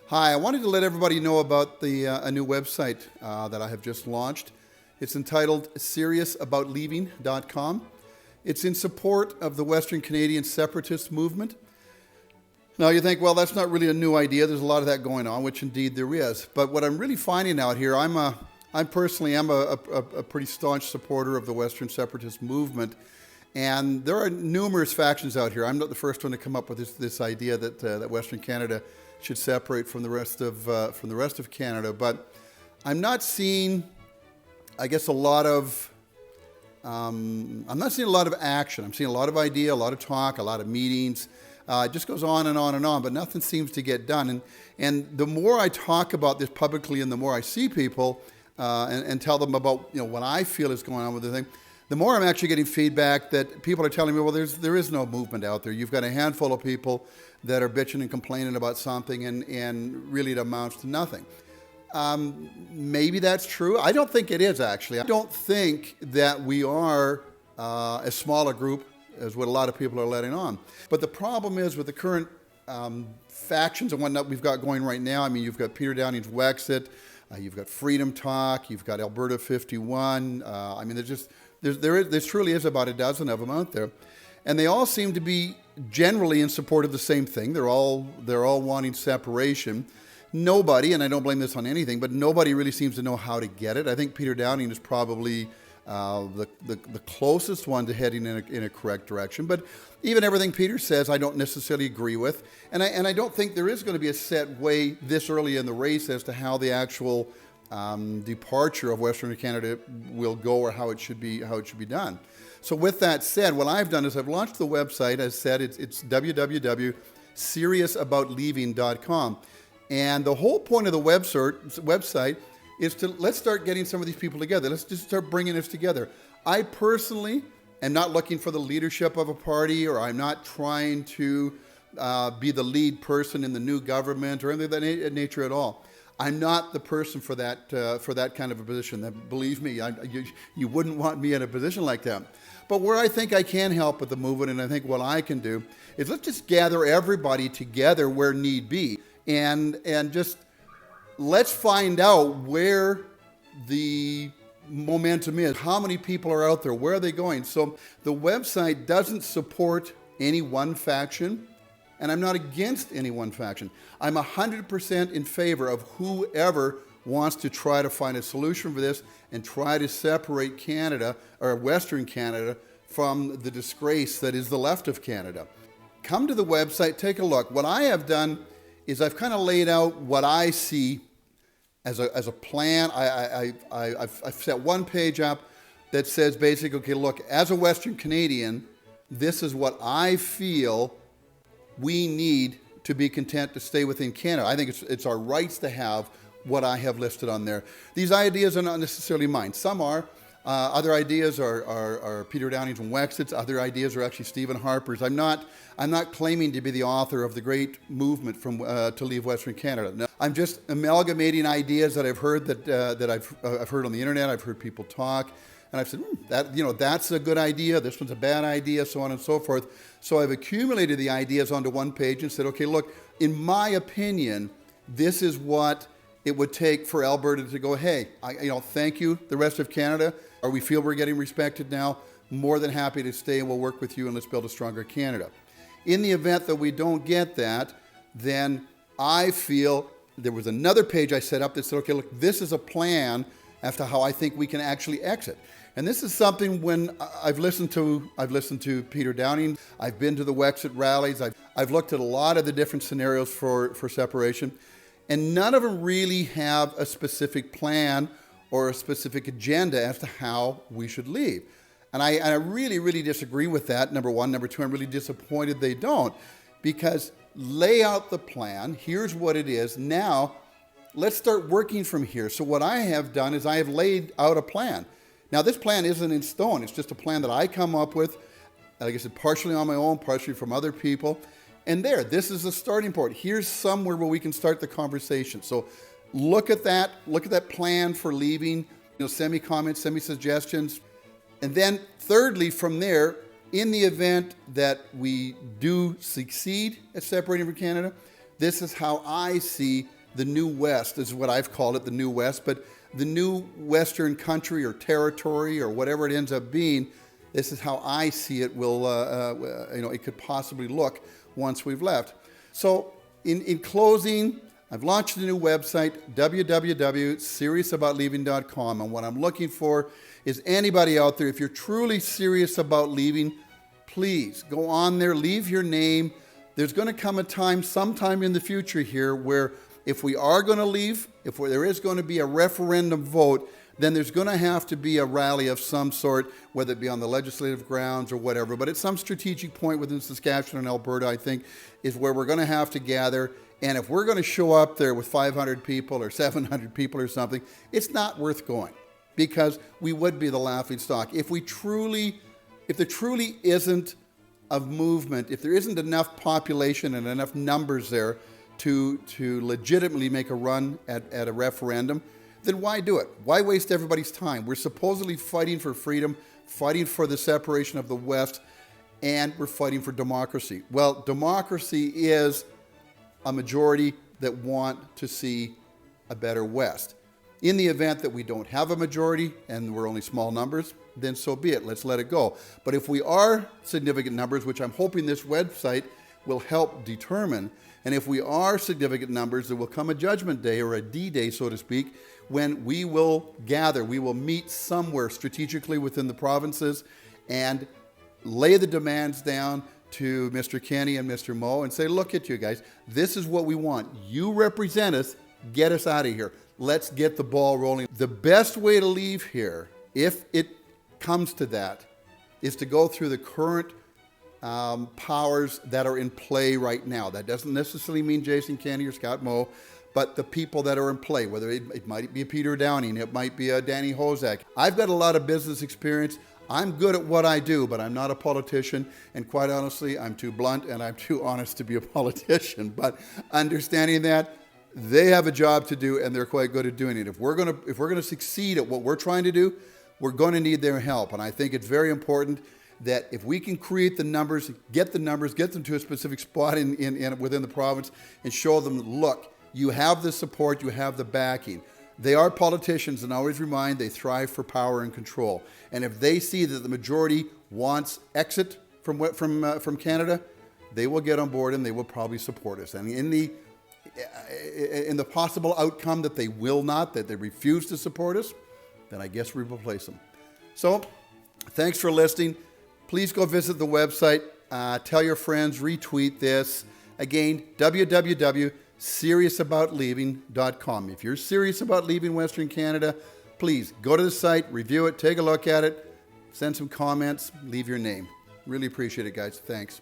Hi, I wanted to let everybody know about a new website that I have just launched. It's entitled SeriousAboutLeaving.com. It's in support of the Western Canadian Separatist movement. Now you think, well, that's not really a new idea. There's a lot of that going on, which indeed there is. But what I'm really finding out here, I personally am a pretty staunch supporter of the Western Separatist movement. And there are numerous factions out here. I'm not the first one to come up with this idea that Western Canada should separate from the rest of Canada. But I'm not seeing, I guess, I'm not seeing a lot of action. I'm seeing a lot of idea, a lot of talk, a lot of meetings. It just goes on and on and on, but nothing seems to get done. And the more I talk about this publicly, and the more I see people and tell them about what I feel is going on with the thing, the more I'm actually getting feedback that people are telling me, well, there is no movement out there. You've got a handful of people that are bitching and complaining about something, and really it amounts to nothing. Maybe that's true. I don't think it is, actually. I don't think that we are as small a group as what a lot of people are letting on. But the problem is with the current factions and whatnot we've got going right now. I mean, you've got Peter Downing's Wexit, you've got Freedom Talk, you've got Alberta 51. I mean, there truly is about a dozen of them out there. And they all seem to be generally in support of the same thing. They're all wanting separation. Nobody, and I don't blame this on anything, but nobody really seems to know how to get it. I think Peter Downing is probably the closest one to heading in a correct direction. But even everything Peter says, I don't necessarily agree with. And I don't think there is going to be a set way this early in the race as to how the actual departure of Western Canada will go, or how it should be done. So with that said, what I've done is I've launched the website. As said, it's www.SeriousAboutLeaving.com. And the whole point of the website is to let's start getting some of these people together. Let's just start bringing this together. I personally am not looking for the leadership of a party, or I'm not trying to be the lead person in the new government or anything of that nature at all. I'm not the person for that kind of a position. That, believe me, you wouldn't want me in a position like that. But where I think I can help with the movement, and I think what I can do, is let's just gather everybody together where need be, and just let's find out where the momentum is. How many people are out there? Where are they going? So the website doesn't support any one faction, and I'm not against any one faction. I'm 100% in favor of whoever wants to try to find a solution for this and try to separate Canada, or Western Canada, from the disgrace that is the left of Canada. Come to the website, take a look. What I have done is I've kind of laid out what I see as a plan. I've set one page up that says basically, okay, look, as a Western Canadian, this is what I feel we need to be content to stay within Canada. I think it's our rights to have what I have listed on there. These ideas are not necessarily mine. Some are. Other ideas are Peter Downing's and Wexit's. Other ideas are actually Stephen Harper's. I'm not claiming to be the author of the great movement to leave Western Canada. No, I'm just amalgamating ideas that I've heard that I've heard on the internet. I've heard people talk, and I've said that's a good idea. This one's a bad idea, so on and so forth. So I've accumulated the ideas onto one page and said, okay, look, in my opinion, this is what it would take for Alberta to go, hey, thank you, the rest of Canada. Or we feel we're getting respected now. More than happy to stay, and we'll work with you, and let's build a stronger Canada. In the event that we don't get that, then I feel there was another page I set up that said, okay, look, this is a plan as to how I think we can actually exit. And this is something when I've listened to Peter Downing, I've been to the Wexit rallies, I've looked at a lot of the different scenarios for separation, and none of them really have a specific plan or a specific agenda as to how we should leave. And I really, really disagree with that, number one. Number two, I'm really disappointed they don't, because lay out the plan, here's what it is. Now, let's start working from here. So what I have done is I have laid out a plan. Now, this plan isn't in stone. It's just a plan that I come up with, like I said, partially on my own, partially from other people. And this is the starting point. Here's somewhere where we can start the conversation. So look at that plan for leaving, send me comments, send me suggestions. And then thirdly, from there, in the event that we do succeed at separating from Canada, this is how I see the New West is what I've called it, the New West, but the new Western country or territory or whatever it ends up being, this is how I see it it could possibly look once we've left. So in closing, I've launched a new website, www.seriousaboutleaving.com, and what I'm looking for is anybody out there, if you're truly serious about leaving, please go on there, leave your name. There's going to come a time sometime in the future here where if we are going to leave, if there is going to be a referendum vote, then there's going to have to be a rally of some sort, whether it be on the legislative grounds or whatever. But at some strategic point within Saskatchewan and Alberta, I think, is where we're going to have to gather. And if we're going to show up there with 500 people or 700 people or something, it's not worth going because we would be the laughing stock. If there truly isn't a movement, if there isn't enough population and enough numbers there to legitimately make a run at a referendum, then why do it? Why waste everybody's time? We're supposedly fighting for freedom, fighting for the separation of the West, and we're fighting for democracy. Well, democracy is a majority that want to see a better West. In the event that we don't have a majority and we're only small numbers, then so be it. Let's let it go. But if we are significant numbers, which I'm hoping this website will help determine, and if we are significant numbers, there will come a judgment day or a D-Day, so to speak, when we will gather, we will meet somewhere strategically within the provinces and lay the demands down to Mr. Kenny and Mr. Moe and say, look at you guys, this is what we want. You represent us, get us out of here. Let's get the ball rolling. The best way to leave here, if it comes to that, is to go through the current powers that are in play right now. That doesn't necessarily mean Jason Kenney or Scott Moe, but the people that are in play, whether it might be a Peter Downing, it might be a Danny Hozak. I've got a lot of business experience. I'm good at what I do, but I'm not a politician, and quite honestly, I'm too blunt and I'm too honest to be a politician. But understanding that, they have a job to do, and they're quite good at doing it. If we're gonna succeed at what we're trying to do, we're going to need their help. And I think it's very important that if we can create the numbers, get them to a specific spot within the province, and show them, look, you have the support, you have the backing. They are politicians, and I always remind, they thrive for power and control. And if they see that the majority wants exit from Canada, they will get on board and they will probably support us. And in the possible outcome that they will not, that they refuse to support us, then I guess we replace them. So, thanks for listening. Please go visit the website. Tell your friends, retweet this. Again, www.seriousaboutleaving.com. If you're serious about leaving Western Canada, please go to the site, review it, take a look at it, send some comments, leave your name. Really appreciate it, guys. Thanks.